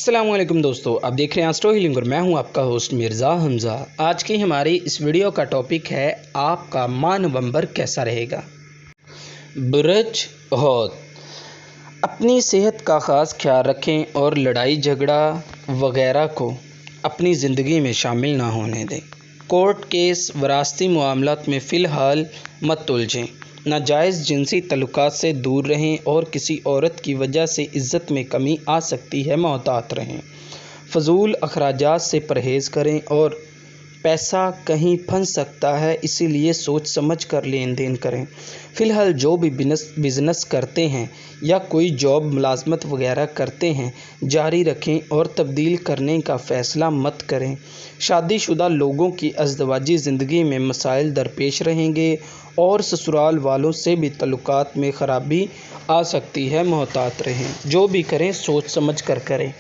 अस्सलाम वालेकुम दोस्तों, आप देख रहे हैं एस्ट्रो हीलिंग और मैं हूं आपका होस्ट मिर्ज़ा हमज़ा। आज की हमारी इस वीडियो का टॉपिक है आपका माह नवंबर कैसा रहेगा। बुरज होत, अपनी सेहत का ख़ास ख्याल रखें और लड़ाई झगड़ा वगैरह को अपनी ज़िंदगी में शामिल ना होने दें। कोर्ट केस वरासती मामलात में फ़िलहाल मत उलझें। नाजायज़ जिनसी तल्लुकात से दूर रहें और किसी औरत की वजह से इज़्ज़त में कमी आ सकती है, मोहतात रहें। फ़जूल अखराजात से परहेज़ करें और पैसा कहीं फंस सकता है, इसीलिए सोच समझ कर लेन देन करें। फ़िलहाल जो भी बिज़नेस करते हैं या कोई जॉब मुलाजमत वगैरह करते हैं, जारी रखें और तब्दील करने का फ़ैसला मत करें। शादीशुदा लोगों की अज़दवाजी ज़िंदगी में मसाइल दरपेश रहेंगे और ससुराल वालों से भी तल्लुकात में ख़राबी आ सकती है, मोहतात रहें। जो भी करें सोच समझ कर करें।